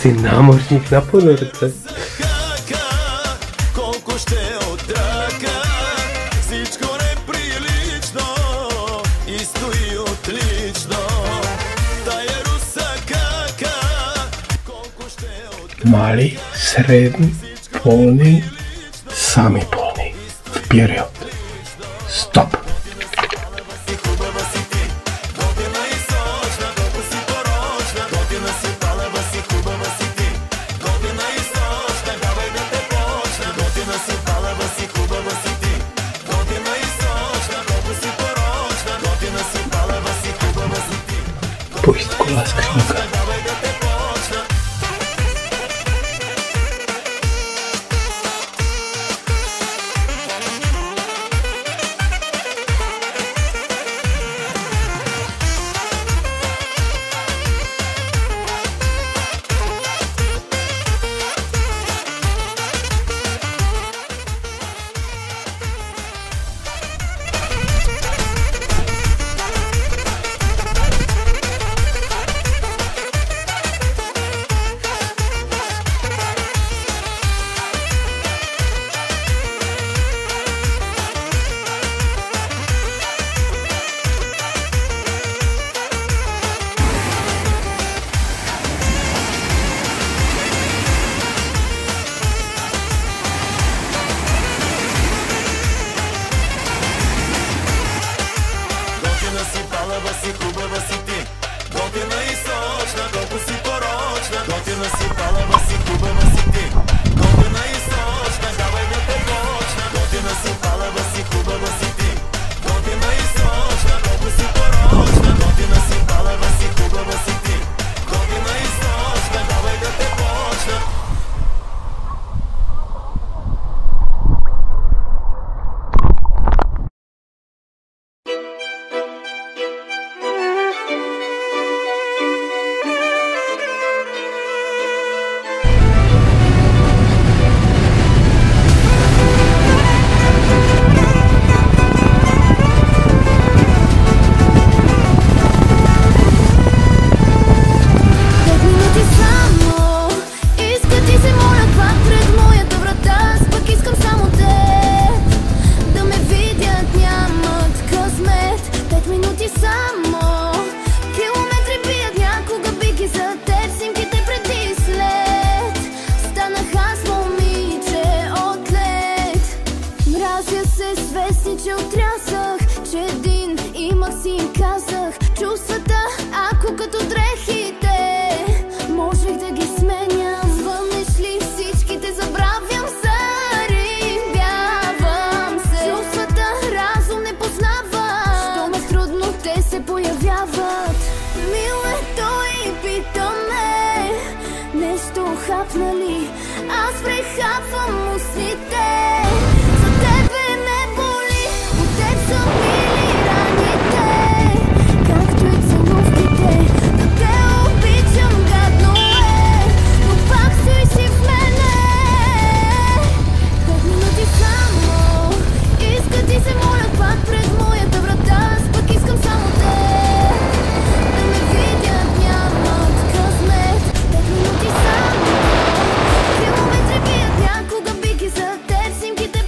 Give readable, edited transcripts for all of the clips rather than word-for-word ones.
си намордник на пълно ръце. Колко ще отдръка, всичко неприлично и стои отлично. Тая руса кака, колко ще отдръка. Мали, средни, пълни, сами пълни. Вперед. Стоп. Пусть кола скринка. Че отрязах, че един имах си им казах. Чувствата, ако като дрехите можех да ги сменям. Вънеш ли всичките забравям, зарибявам се. Чувствата разум не познава, щом е трудно те се появяват. Милето и питаме, нещо хапна ли? Аз прехапвам устните. Километри бият някога, бики за теб, снимките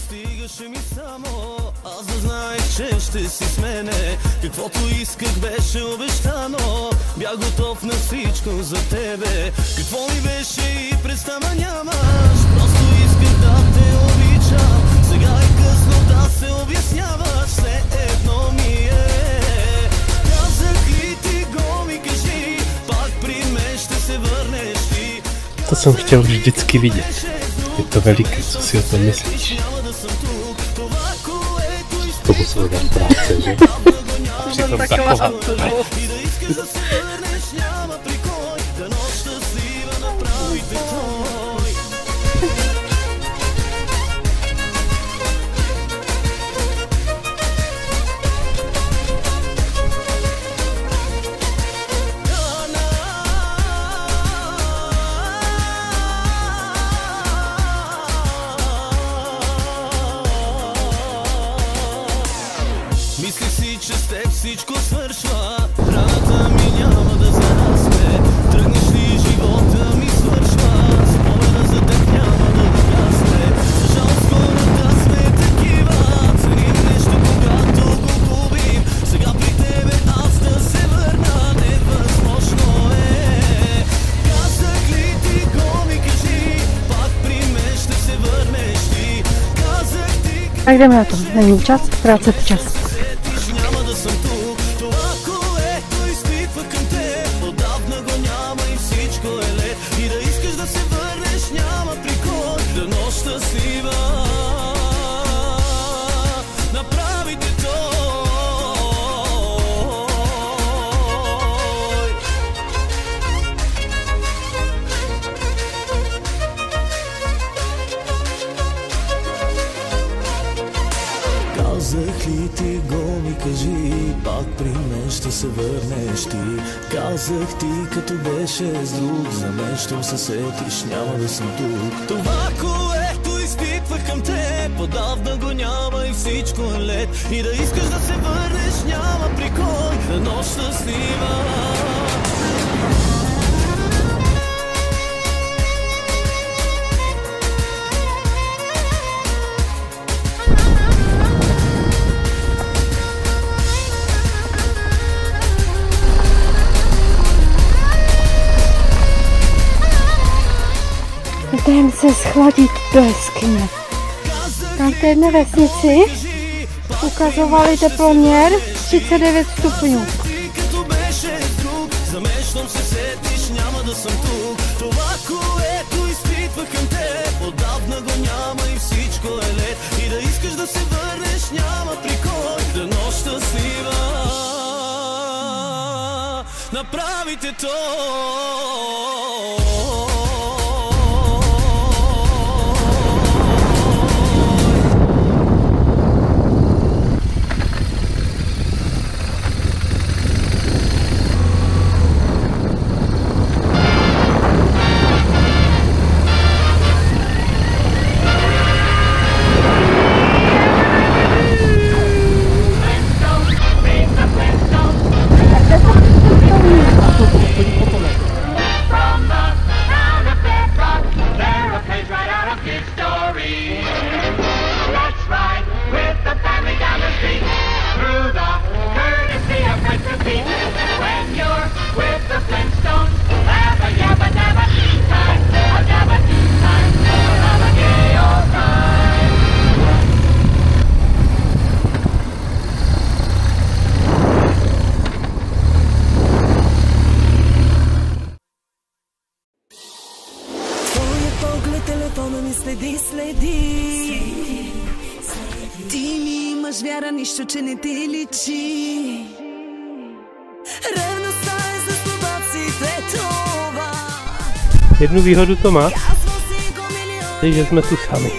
Стигаше ми само, аз да знаех, че ще си с мене. Каквото исках беше обещано, бях готов на всичко за тебе. Какво ми беше и представа нямаш, просто исках да те обичам. Сега е късно да се обясняваш, все едно ми е. Казах ли ти го, ми кажи, пак при мен ще се върнеш ти. To jsem chtěl vždycky vidět. Je to veliké, co si o tom myslíš? to muselo dát práce, že? Přitom taková. Мисли си, че с теб всичко свършва, раната ми няма да зарасне. Тръгнеш ли, живота ми свършва, спомена за теб няма да гасне. За жалост хората сме такива, ценим нещо когато го губим. Сега при тебе аз да се върна, невъзможно е. Казах ли ти го, ми кажи, пак при мен ще се върнеш ти. Казах ти... Tak jdeme na to, není čas ztrácet čas. Казах ли ти го, ми кажи, пак при мен ще се върнеш ти. Казах ти, като беше с друг, за мен щом се сетиш, няма да съм тук. Това, което изпитвах към теб, отдавна го няма и всичко е лед. И да искаш да се върнеш, няма при кой, дано щастлива. Jdeme se schladit do jeskyně. Tam v té jedné vesnici ukazovali teploměr 39 stupňů. Направите то. Телефона ми следи. Ти ми имаш вяра, нищо, че не ти личи. Ревността е за слабаците това. Jednu výhodu to má, že jsme tu sami.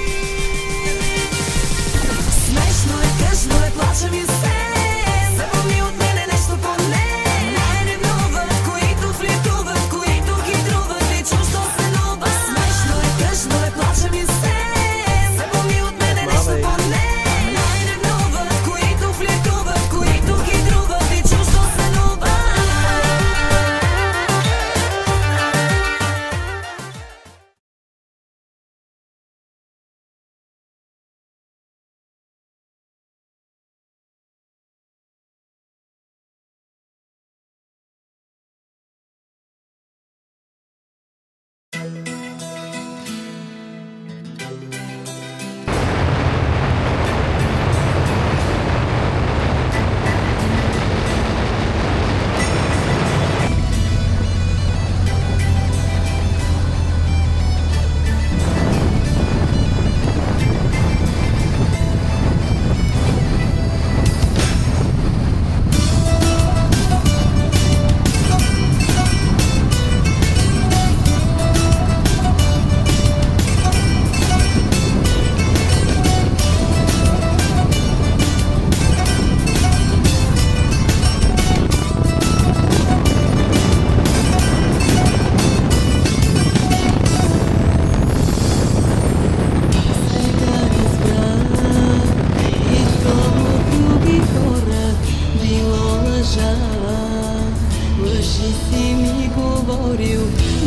ти си ми говорил,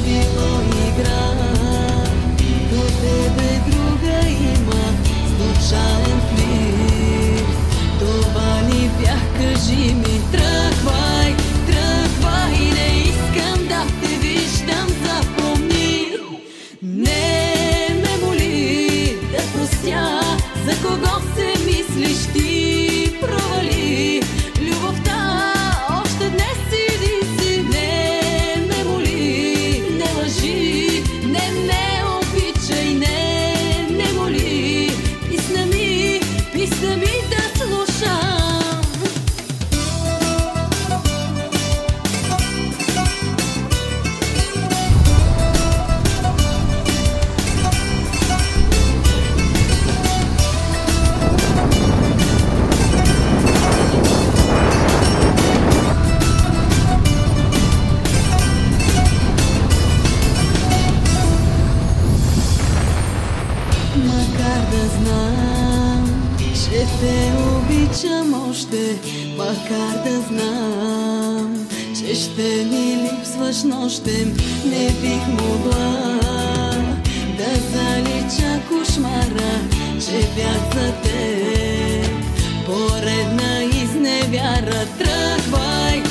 било игра. До тебе друга има случайен флирт. Това ли бях, кажи ми. Тръгвай, тръгвай, не искам да те виждам, запомни. Не ме моли да простя, за кого се мислиш ти, провали. Любовта още днес иди си. Не ме моли, не лъжи, не ме обичай, не моли. Писна ми да слушам. Макар да знам, че те обичам още, макар да знам, че ще ми липсваш нощем, не бих могла да залича кошмара, че бях за теб. Поредна изневяра. Тръгвай,